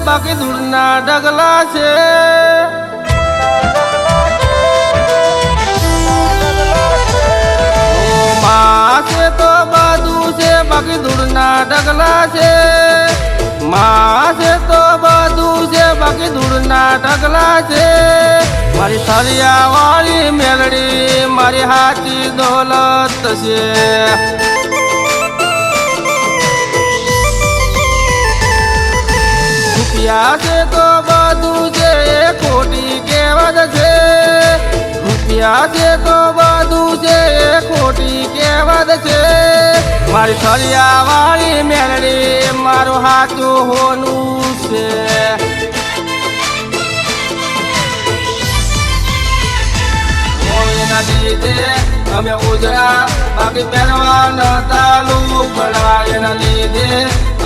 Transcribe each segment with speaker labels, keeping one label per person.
Speaker 1: બાકી ધૂળના ઢગલા છે। માસે તો બધું છે બાકી ધૂળના ઢગલા છે। માસે તો બધું છે બાકી ધૂળના ઢગલા છે। મારી થળિયા વાળી મેલડી મારી હાચી દોલત છે। રૂપિયા છે તો બધું છે એ ખોટી કહેવત છે। રૂપિયા છે તો બધું છે એ ખોટી કહેવત છે। મારી થળિયા વાળી મેલડી મારું હાચું હોનું છે। એના લીધે અમે ઉજળા બાકી પહેરવા નતા લુગડા। એના લીધે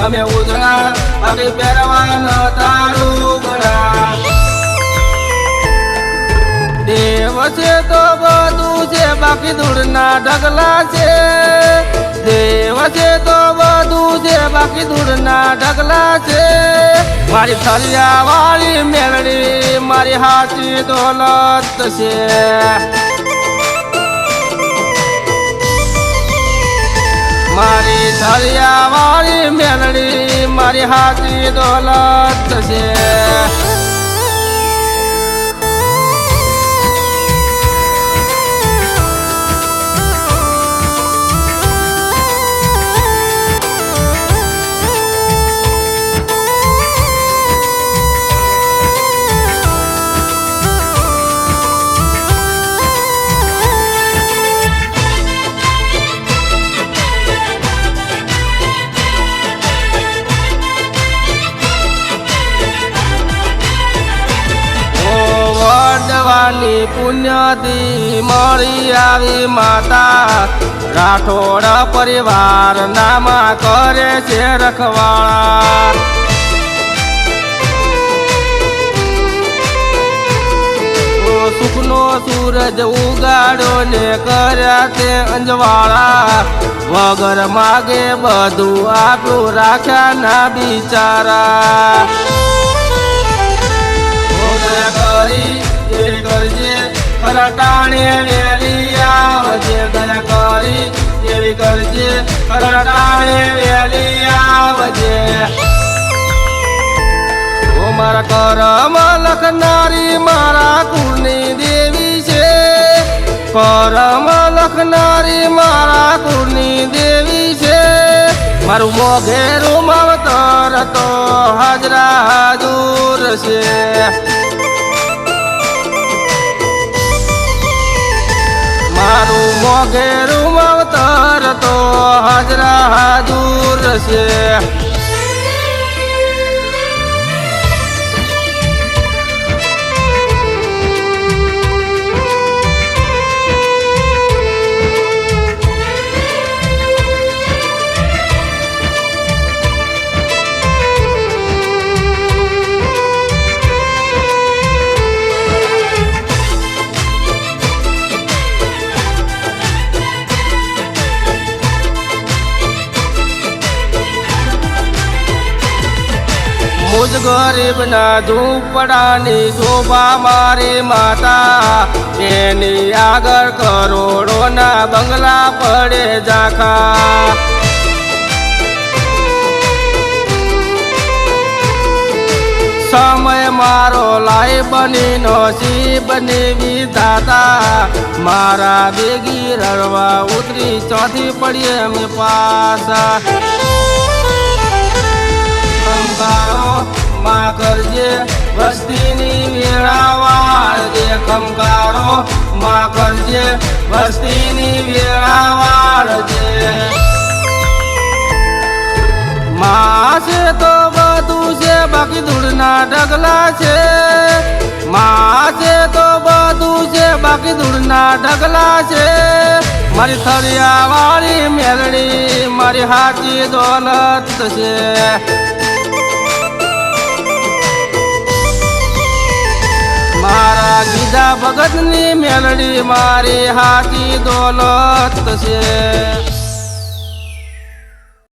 Speaker 1: અમે ઉજળા બાકી પહેરવા નતા લુગડા। દેવ છે તો બધું છે બાકી ધૂળના ઢગલા છે। દેવ છે તો બધું છે બાકી ધૂળના ઢગલા છે। મારી થળિયા વાળી મેલડી મારી હાચી દોલત છે। મારી થળિયા વાળી મેલડી મારી હાચી દોલત છે। પુણ્યથી મળી આવી માતા રાઠોડ પરિવાર નામાં કરે છે રખવાળા। સુખનો સૂરજ ઉગાડ્યો ને કર્યા તે અંજવાળા। વગર માગે બધું આપ્યું રાખ્યા ના બિચારા। કરજે ખરટાણે વેલી આવજે દયા કરી એવી કરજે ખરટાણે વેલી આવજે। ઓ મારા કરમ લખનારી મારા કુળની દેવી છે। કરમ લખનારી મારા કુળની દેવી છે। મારું મોઘેરું માવતર તો હાજરા હાજુર છે। મારું મોઘેરું માવતર તો હાજરા હાજુર છે। મુજ ગરીબના ઝૂંપડાની શોભા મારી માતા। એની આગળ કરોડોના બંગલા પડે ઝાંખા। સમય મારો લાઈ બની નસીબની વિધાતા। મારા ભેગી રડવા ઉતરી ચોથી પડીએ અમે પાસા। માં કરજે વસ્તીની વેળા વાળજે। ખમકારો માં કરજે વસ્તીની વેળા વાળજે। માં છે તો બધું છે બાકી ધૂળના ઢગલા છે। માં છે તો બધું છે બાકી ધૂળના ઢગલા છે। મારી થળિયા વાળી મેલડી મારી હાચી દોલત છે। મારા ગીધા ભગતની મેલડી મારી હાચી દોલત છે।